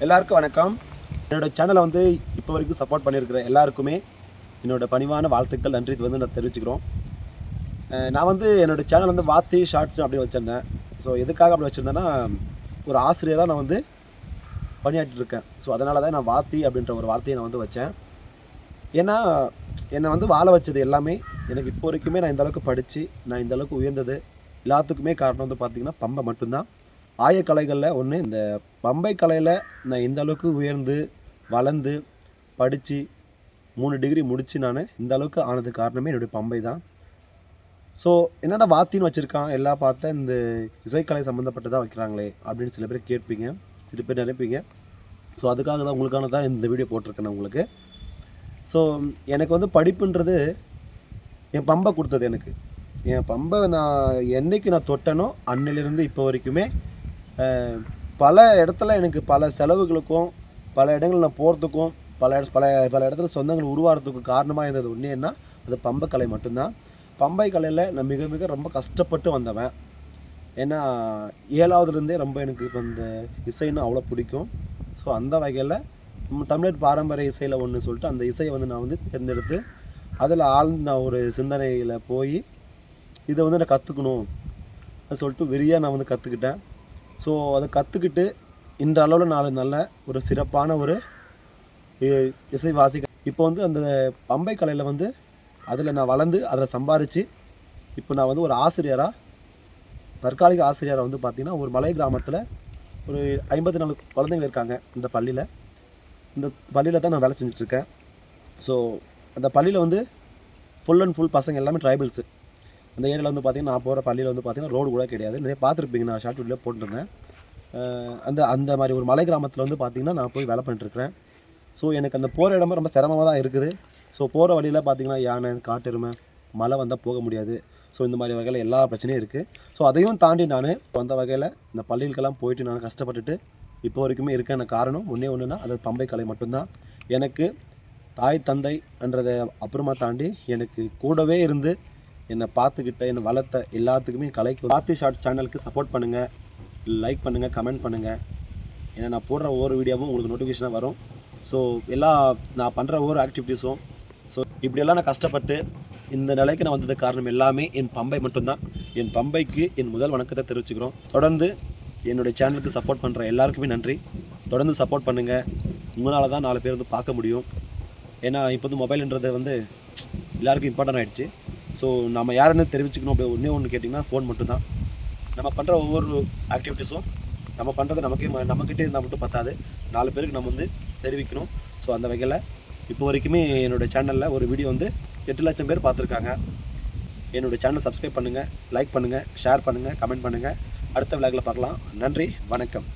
எல்லாருக்கும் வணக்கம். என்னோட சேனலை வந்து இப்போ வரைக்கும் சப்போர்ட் பண்ணியிருக்கிற எல்லாருக்குமே என்னோட பணிவான வாழ்த்துக்கள், நன்றி இது வந்து நான் தெரிவிச்சுக்கிறோம். நான் வந்து என்னோட சேனல் வந்து வாத்தி ஷார்ட்ஸ் அப்படி வச்சுருந்தேன். ஸோ எதுக்காக அப்படி வச்சுருந்தேன்னா, ஒரு ஆசிரியராக நான் வந்து பணியாற்றிருக்கேன். ஸோ அதனால தான் நான் வாத்தி அப்படின்ற ஒரு வார்த்தையை நான் வந்து வச்சேன். ஏன்னா என்னை வந்து வாழ வச்சது எல்லாமே எனக்கு இப்போ வரைக்குமே நான் இந்தளவுக்கு படித்து நான் இந்தளவுக்கு உயர்ந்தது எல்லாத்துக்குமே காரணம் வந்து பார்த்திங்கன்னா பம்பை மட்டும்தான். ஆயக்கலைகளில் ஒன்று இந்த பம்பை கலையில் நான் இந்த அளவுக்கு உயர்ந்து வளர்ந்து படித்து 3 டிகிரி முடித்து நான் இந்த அளவுக்கு ஆனது காரணமே என்னுடைய பம்பை தான். ஸோ என்னடா வாத்தின்னு வச்சுருக்கான் எல்லாம் பார்த்தா இந்த இசைக்கலை சம்மந்தப்பட்டதாக வைக்கிறாங்களே அப்படின்னு சில பேர் கேட்பீங்க, சில பேர் நினைப்பீங்க. ஸோ அதுக்காக தான் உங்களுக்கான தான் இந்த வீடியோ போட்டிருக்கேன் நான் உங்களுக்கு. ஸோ எனக்கு வந்து படிப்புன்றது என் பம்பை கொடுத்தது. எனக்கு என் பம்பை நான் என்றைக்கு நான் தொட்டனோ அன்னிலிருந்து இப்போ வரைக்குமே பல இடத்துல எனக்கு பல செலவுகளுக்கும் பல இடங்கள் நான் போகிறதுக்கும் பல பல இடத்துல சொந்தங்கள் உருவாகிறதுக்கும் காரணமாக இருந்தது ஒன்று என்ன, அது பம்பை கலை மட்டும்தான். பம்பை கலையில் நான் மிக மிக ரொம்ப கஷ்டப்பட்டு வந்தவன். ஏன்னா 7வதுலேருந்தே ரொம்ப எனக்கு இப்போ இந்த இசைன்னு அவ்வளோ பிடிக்கும். ஸோ அந்த வகையில் தமிழர் பாரம்பரிய இசையில் ஒன்று சொல்லிட்டு அந்த இசையை வந்து நான் வந்து தேர்ந்தெடுத்து அதில் ஆழ்ந்து நான் ஒரு சிந்தனையில் போய் இதை வந்து நான் கற்றுக்கணும் சொல்லிட்டு வெறியாக நான் வந்து கற்றுக்கிட்டேன். ஸோ அதை கற்றுக்கிட்டு இன்ற அளவில் நான் நல்ல ஒரு சிறப்பான ஒரு இசை வாசிக்க இப்போ வந்து அந்த பம்பை கலையில் வந்து அதில் நான் வளர்ந்து அதில் சம்பாரித்து இப்போ நான் வந்து ஒரு ஆசிரியராக தற்காலிக ஆசிரியராக வந்து பார்த்திங்கன்னா ஒரு மலை கிராமத்தில் ஒரு 54 குழந்தைங்க இருக்காங்க இந்த பள்ளியில். இந்த பள்ளியில் தான் நான் வேலை செஞ்சிட்ருக்கேன். ஸோ அந்த பள்ளியில் வந்து ஃபுல் அண்ட் ஃபுல் பசங்க எல்லாமே ட்ரைபல்ஸு. அந்த ஏரியாவில் வந்து பார்த்திங்கன்னா நான் போகிற பள்ளியில் வந்து பார்த்திங்கன்னா ரோடு கூட கிடையாது. நிறைய பார்த்துருப்பீங்க, நான் ஷார்ட் வீடியோ போட்டுருந்தேன். அந்த மாதிரி ஒரு மலை கிராமத்தில் வந்து பார்த்திங்கன்னா நான் போய் வேலை பண்ணிட்டுருக்கிறேன். ஸோ எனக்கு அந்த போகிற இடமே ரொம்ப சிரமமாக தான் இருக்குது. ஸோ போகிற வழியில் பார்த்திங்கன்னா யானை, காட்டெருமை, மழை வந்தால் போக முடியாது. ஸோ இந்த மாதிரி வகையில் எல்லா பிரச்சனையும் இருக்குது. ஸோ அதையும் தாண்டி நான் அந்த வகையில் இந்த பள்ளிகளுக்கெல்லாம் போயிட்டு நான் கஷ்டப்பட்டுட்டு இப்போ வரைக்குமே இருக்கேன். காரணம் ஒன்றுனா அது பம்பை கலை மட்டும்தான். எனக்கு தாய் தந்தை என்றதை அப்புறமா தாண்டி எனக்கு கூடவே இருந்து என்னை பார்த்துக்கிட்ட என்னை வளர்த்த எல்லாத்துக்குமே கலைக்கு வாத்தி ஷார்ட் சேனலுக்கு சப்போர்ட் பண்ணுங்கள், லைக் பண்ணுங்கள், கமெண்ட் பண்ணுங்கள். ஏன்னா நான் போடுற ஒவ்வொரு வீடியோவும் உங்களுக்கு நோட்டிஃபிகேஷனாக வரும். ஸோ நான் பண்ணுற ஒவ்வொரு ஆக்டிவிட்டீஸும் ஸோ இப்படியெல்லாம் நான் கஷ்டப்பட்டு இந்த நிலைக்கு நான் வந்ததுக்கு காரணம் எல்லாமே என் பம்பை மட்டும்தான். என் பம்பைக்கு என் முதல் வணக்கத்தை தெரிவிச்சுக்கிறோம். தொடர்ந்து என்னுடைய சேனலுக்கு சப்போர்ட் பண்ணுற எல்லாருக்குமே நன்றி. தொடர்ந்து சப்போர்ட் பண்ணுங்கள். உங்களால் தான் 4 பேர் வந்து பார்க்க முடியும். ஏன்னா இப்போ வந்து மொபைல்ன்றது வந்து எல்லாருக்கும் இம்பார்ட்டன்ட் ஆகிடுச்சு. ஸோ நம்ம யாருன்னு தெரிவிச்சுக்கணும் அப்படி ஒன்று கேட்டிங்கன்னா ஃபோன் மட்டும்தான். நம்ம பண்ணுற ஒவ்வொரு ஆக்டிவிட்டீஸும் நம்ம பண்ணுறது நம்மக்கிட்டே இருந்தால் மட்டும் பத்தாது, 4 பேருக்கு நம்ம வந்து தெரிவிக்கணும். ஸோ அந்த வகையில் இப்போ வரைக்குமே என்னோடய சேனலில் ஒரு வீடியோ வந்து 8 லட்சம் பேர் பார்த்துருக்காங்க. என்னோடய சேனல் சப்ஸ்கிரைப் பண்ணுங்கள், லைக் பண்ணுங்கள், ஷேர் பண்ணுங்கள், கமெண்ட் பண்ணுங்கள். அடுத்த விளாகில் பார்க்கலாம். நன்றி, வணக்கம்.